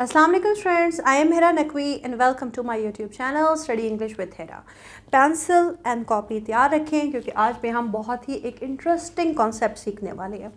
अस्सलाम वालेकुम friends, I am Hira Naqvi and welcome to my YouTube channel study English with Hira. Pencil and copy तैयार रखें क्योंकि आज पे हम बहुत ही एक इंटरेस्टिंग कॉन्सेप्ट सीखने वाले हैं।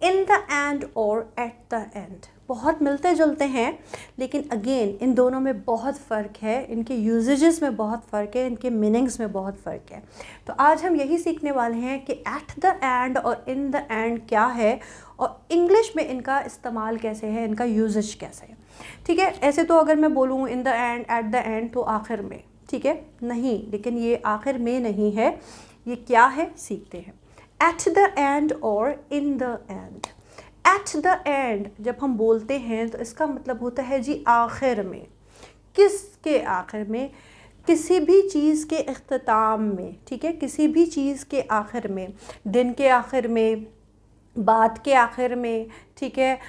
इन द एंड और एट द एंड बहुत मिलते जुलते हैं, लेकिन अगेन इन दोनों में बहुत फ़र्क है, इनके यूजेजेस में बहुत फ़र्क है, इनके मीनिंग्स में बहुत फ़र्क है। तो आज हम यही सीखने वाले हैं कि एट द एंड और इन द एंड क्या है और इंग्लिश में इनका इस्तेमाल कैसे है, इनका यूजेज कैसे है। ठीक है, ऐसे तो अगर मैं बोलूँ इन the and eight the and तो आखिर में, ठीक है, नहीं, लेकिन ये आखिर में नहीं है, ये क्या है सीखते हैं। एट द एंड और इन the and. Eight the and जब हम बोलते हैं तो इसका मतलब होता है जी आखिर में। किसके आखिर में? किसी भी चीज़ के इख्तिताम में, ठीक है, किसी भी चीज़ के आखिर में, दिन के आखिर में, बात के आखिर में, ठीक है,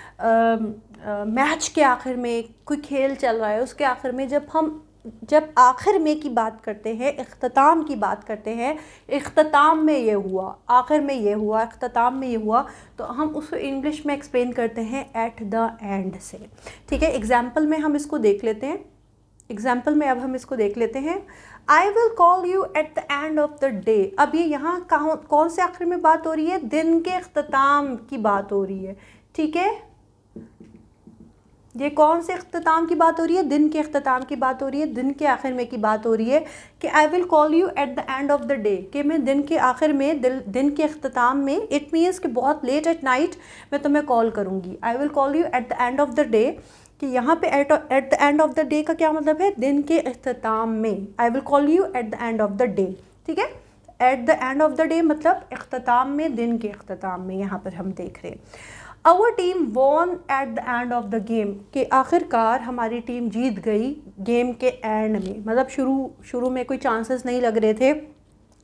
मैच के आखिर में, कोई खेल चल रहा है उसके आखिर में, जब आखिर में की बात करते हैं, इख्तिताम की बात करते हैं, इख्तिताम में ये हुआ, आखिर में ये हुआ, इख्तिताम में ये हुआ, तो हम उसको इंग्लिश में एक्सप्लेन करते हैं एट द एंड से। ठीक है, एग्जाम्पल में हम इसको देख लेते हैं। एग्जाम्पल में अब हम इसको देख लेते हैं। I will call you eight the end of the day. अब ये यहाँ कौन से आखिर में बात हो रही है? दिन के इख्तिताम की बात हो रही है। ठीक है, ये कौन से इख्तिताम की बात हो रही है? दिन के इख्तिताम की बात हो रही है, दिन के आखिर में की बात हो रही है कि I will call you eight the end of the day, कि मैं दिन के आखिर में, दिन के इख्तिताम में, इट मीन्स कि बहुत लेट एट नाइट मैं तुम्हें कॉल करूँगी। I will call you eight the end of the day, कि यहाँ पे eight the end of the day का क्या मतलब है? दिन के इख्तिताम में। I will call you eight the end of the day, ठीक है, eight the end of the day मतलब इख्तिताम में, दिन के इख्तिताम में, यहाँ पर हम देख रहे हैं। Our team won at the end of the game, कि आखिरकार हमारी टीम जीत गई गेम के एंड में, मतलब शुरू में कोई चांसेस नहीं लग रहे थे,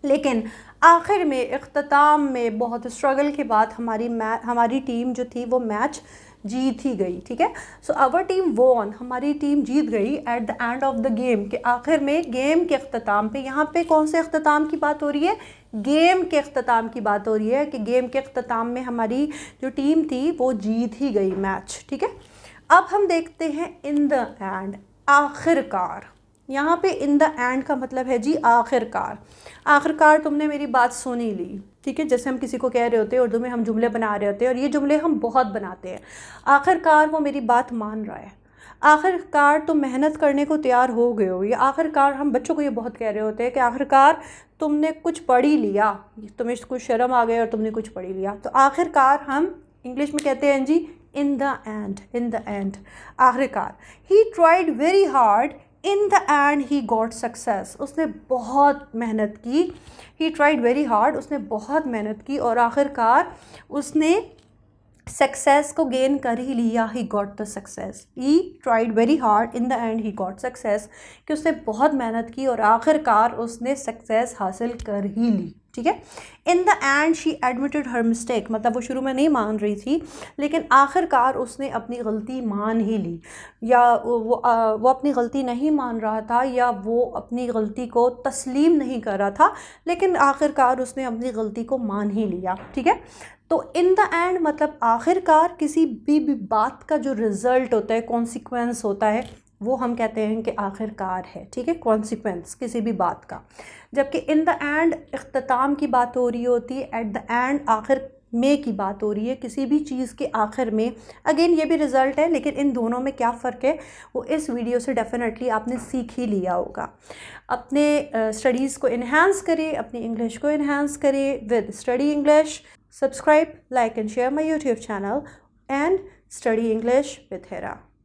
लेकिन आखिर में, इख्तिताम में, बहुत स्ट्रगल के बाद हमारी टीम जो थी वो मैच जीत ही गई। ठीक है, सो आवर टीम वॉन, हमारी टीम जीत गई eight the end of the game, के आखिर में, गेम के इख्तिताम पे। यहाँ पे कौन से इख्तिताम की बात हो रही है? गेम के इख्तिताम की बात हो रही है कि गेम के इख्तिताम में हमारी जो टीम थी वो जीत ही गई मैच। ठीक है, अब हम देखते हैं इन द एंड, आखिरकार। यहाँ पे इन द एंड का मतलब है जी आखिरकार। आखिरकार तुमने मेरी बात सुन ही ली, ठीक है, जैसे हम किसी को कह रहे होते हैं, उर्दू में हम जुमले बना रहे होते हैं और ये जुमले हम बहुत बनाते हैं। आखिरकार वो मेरी बात मान रहा है, आखिरकार तुम मेहनत करने को तैयार हो गए हो, या आखिरकार हम बच्चों को ये बहुत कह रहे होते हैं कि आखिरकार तुमने कुछ पढ़ ही लिया, तुम्हें कुछ शर्म आ गई और तुमने कुछ पढ़ ही लिया। तो आखिरकार हम इंग्लिश में कहते हैं जी in the end, in the end, आखिरकार। He tried very hard in the end he got success, उसने बहुत मेहनत की। ही ट्राइड वेरी हार्ड, उसने बहुत मेहनत की और आखिरकार उसने सक्सेस को गेन कर ही लिया। He got the success, he tried very hard in the end he got success, कि उसने बहुत मेहनत की और आखिरकार उसने सक्सेस हासिल कर ही ली। ठीक है, इन the and she admitted her mistake, मतलब वो शुरू में नहीं मान रही थी, लेकिन आखिरकार उसने अपनी गलती मान ही ली, या वो अपनी गलती नहीं मान रहा था, या वो अपनी गलती को तस्लीम नहीं कर रहा था, लेकिन आखिरकार उसने अपनी गलती को मान ही लिया। ठीक है, तो इन द एंड मतलब आखिरकार किसी भी बात का जो रिज़ल्ट होता है, कॉन्सिक्वेंस होता है, वो हम कहते हैं कि आखिरकार है। ठीक है, कॉन्सिक्वेंस किसी भी बात का। जबकि इन द एंड इख्तिताम की बात हो रही होती है, एट द एंड आखिर में की बात हो रही है, किसी भी चीज़ के आखिर में। अगेन ये भी रिज़ल्ट है, लेकिन इन दोनों में क्या फ़र्क है वो इस वीडियो से डेफिनेटली आपने सीख ही लिया होगा। अपने स्टडीज़ को इन्हांस करें, अपनी इंग्लिश को इन्हांस करें with study English. Subscribe, like and share my YouTube channel and study English with Hira.